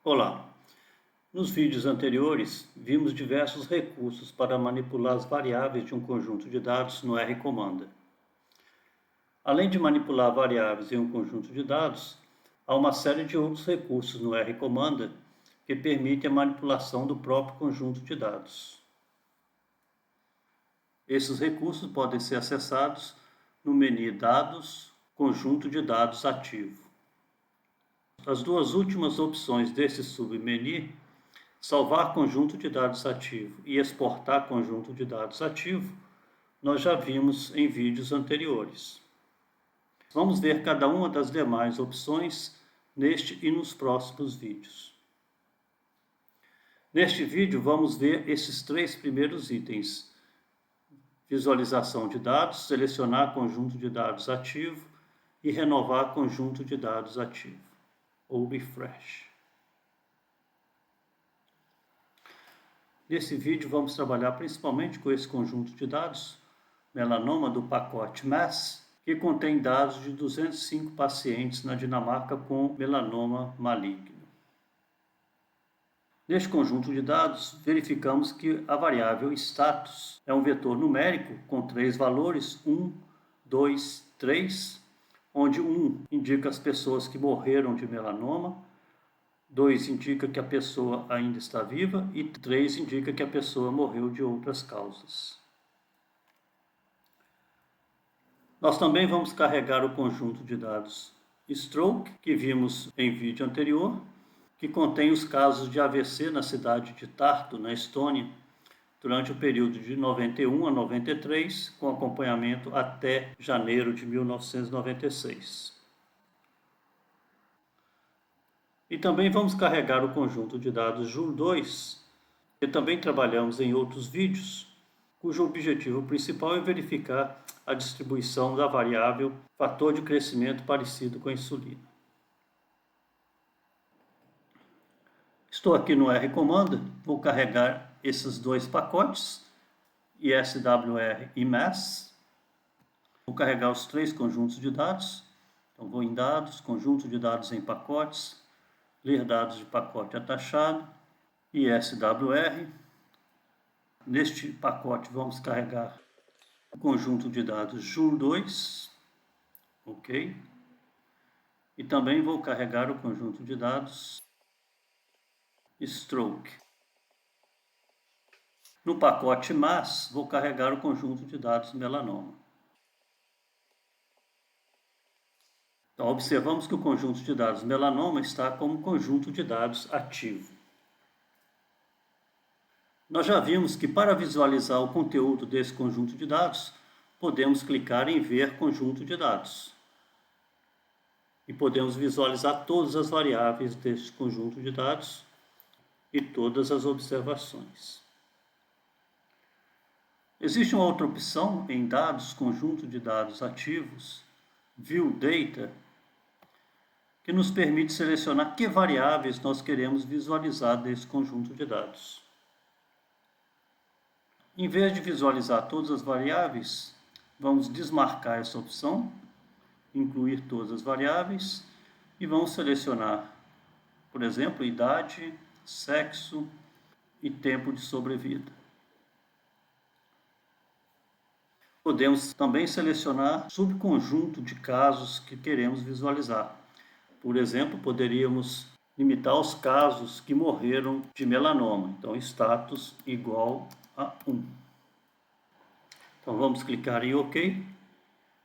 Olá! Nos vídeos anteriores, vimos diversos recursos para manipular as variáveis de um conjunto de dados no R-Comanda. Além de manipular variáveis em um conjunto de dados, há uma série de outros recursos no R-Comanda que permitem a manipulação do próprio conjunto de dados. Esses recursos podem ser acessados no menu Dados, Conjunto de Dados Ativo. As duas últimas opções desse submenu, salvar conjunto de dados ativo e exportar conjunto de dados ativo, nós já vimos em vídeos anteriores. Vamos ver cada uma das demais opções neste e nos próximos vídeos. Neste vídeo vamos ver esses três primeiros itens: visualização de dados, selecionar conjunto de dados ativo e renovar conjunto de dados ativo, ou refresh. Nesse vídeo vamos trabalhar principalmente com esse conjunto de dados, melanoma do pacote MASS, que contém dados de 205 pacientes na Dinamarca com melanoma maligno. Neste conjunto de dados, verificamos que a variável status é um vetor numérico com três valores, 1, 2, 3, onde 1 indica as pessoas que morreram de melanoma, 2 indica que a pessoa ainda está viva e 3 indica que a pessoa morreu de outras causas. Nós também vamos carregar o conjunto de dados Stroke, que vimos em vídeo anterior, que contém os casos de AVC na cidade de Tartu, na Estônia, durante o período de 91 a 93, com acompanhamento até janeiro de 1996. E também vamos carregar o conjunto de dados JUL2, que também trabalhamos em outros vídeos, cujo objetivo principal é verificar a distribuição da variável fator de crescimento parecido com a insulina. Estou aqui no R-Comanda, vou carregar esses dois pacotes, ISWR e MASS. Vou carregar os três conjuntos de dados. Então vou em Dados, Conjunto de dados em pacotes, Ler dados de pacote atachado, ISWR. Neste pacote vamos carregar o conjunto de dados JUL2, ok? E também vou carregar o conjunto de dados Stroke. No pacote MASS, vou carregar o conjunto de dados melanoma. Então, observamos que o conjunto de dados melanoma está como conjunto de dados ativo. Nós já vimos que para visualizar o conteúdo desse conjunto de dados, podemos clicar em Ver conjunto de dados. E podemos visualizar todas as variáveis deste conjunto de dados e todas as observações. Existe uma outra opção em Dados, Conjunto de dados ativos, View Data, que nos permite selecionar que variáveis nós queremos visualizar desse conjunto de dados. Em vez de visualizar todas as variáveis, vamos desmarcar essa opção, incluir todas as variáveis e vamos selecionar, por exemplo, idade, sexo e tempo de sobrevida. Podemos também selecionar subconjunto de casos que queremos visualizar. Por exemplo, poderíamos limitar os casos que morreram de melanoma. Então, status igual a 1. Então, vamos clicar em OK.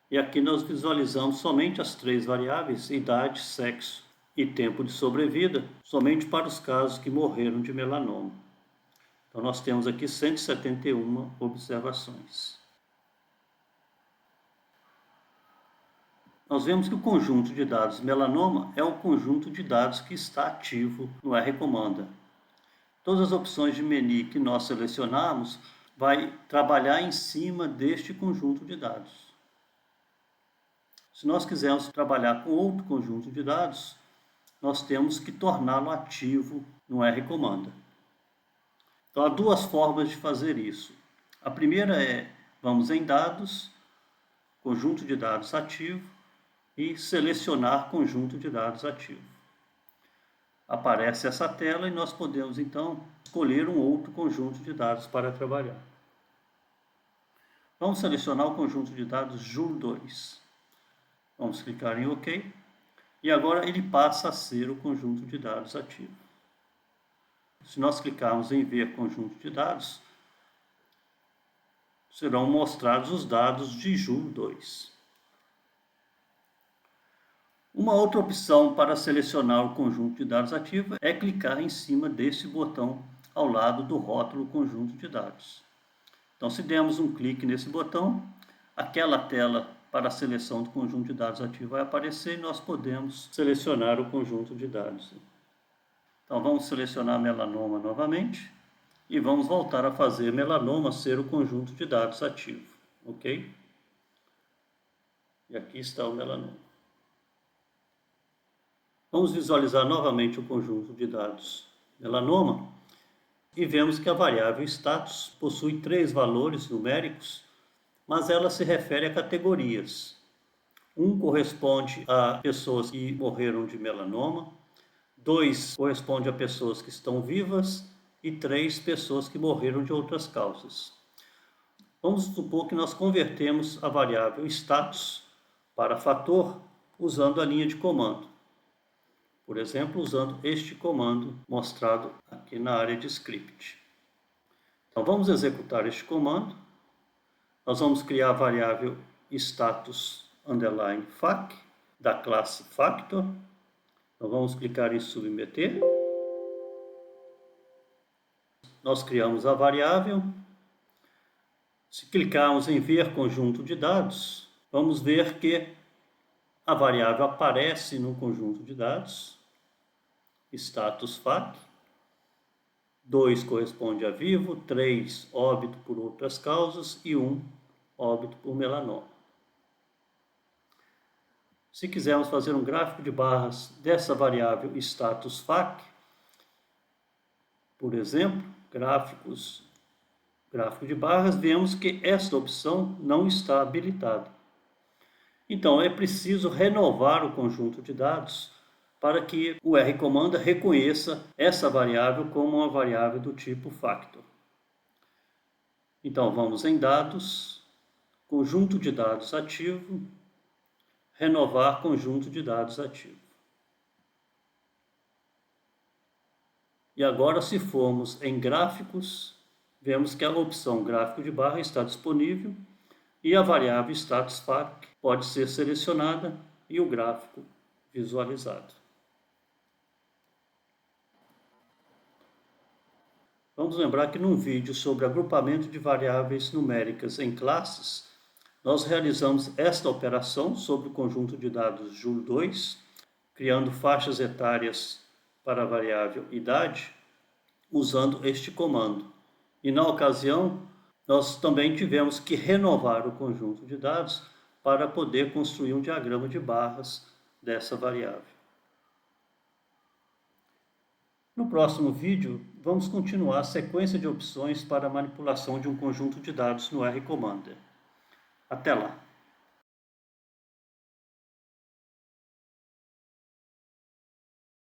E aqui nós visualizamos somente as três variáveis, idade, sexo e tempo de sobrevida, somente para os casos que morreram de melanoma. Então, nós temos aqui 171 observações. Nós vemos que o conjunto de dados melanoma é o conjunto de dados que está ativo no R-Comanda. Todas as opções de menu que nós selecionarmos vai trabalhar em cima deste conjunto de dados. Se nós quisermos trabalhar com outro conjunto de dados, nós temos que torná-lo ativo no R-Comanda. Então, há duas formas de fazer isso. A primeira é, vamos em Dados, Conjunto de dados ativo, e selecionar conjunto de dados ativo. aparece essa tela e nós podemos então escolher um outro conjunto de dados para trabalhar. Vamos selecionar o conjunto de dados JUL2. Vamos clicar em OK. E agora ele passa a ser o conjunto de dados ativo. Se nós clicarmos em ver conjunto de dados, serão mostrados os dados de JUL2. Uma outra opção para selecionar o conjunto de dados ativo é clicar em cima desse botão ao lado do rótulo conjunto de dados. Então, se dermos um clique nesse botão, aquela tela para a seleção do conjunto de dados ativo vai aparecer e nós podemos selecionar o conjunto de dados. Então, vamos selecionar melanoma novamente e vamos voltar a fazer melanoma ser o conjunto de dados ativo, ok? E aqui está o melanoma. Vamos visualizar novamente o conjunto de dados melanoma e vemos que a variável status possui 3 valores numéricos, mas ela se refere a categorias. Um corresponde a pessoas que morreram de melanoma, 2 corresponde a pessoas que estão vivas e 3 pessoas que morreram de outras causas. Vamos supor que nós convertemos a variável status para fator usando a linha de comando. Por exemplo, usando este comando mostrado aqui na área de script. Então, vamos executar este comando. Nós vamos criar a variável status_fac da classe factor. Então, vamos clicar em submeter. Nós criamos a variável. Se clicarmos em ver conjunto de dados, vamos ver que a variável aparece no conjunto de dados, status fac, 2 corresponde a vivo, 3 óbito por outras causas e 1 óbito por melanoma. Se quisermos fazer um gráfico de barras dessa variável status fac, por exemplo, gráfico de barras, vemos que esta opção não está habilitada. Então, é preciso renovar o conjunto de dados para que o rcomanda reconheça essa variável como uma variável do tipo factor. Então, vamos em dados, conjunto de dados ativo, renovar conjunto de dados ativo. E agora, se formos em gráficos, vemos que a opção gráfico de barra está disponível e a variável status fac pode ser selecionada e o gráfico visualizado. Vamos lembrar que num vídeo sobre agrupamento de variáveis numéricas em classes, nós realizamos esta operação sobre o conjunto de dados JUL2, criando faixas etárias para a variável idade, usando este comando. E na ocasião, nós também tivemos que renovar o conjunto de dados para poder construir um diagrama de barras dessa variável. No próximo vídeo, vamos continuar a sequência de opções para a manipulação de um conjunto de dados no rcomanda. Até lá!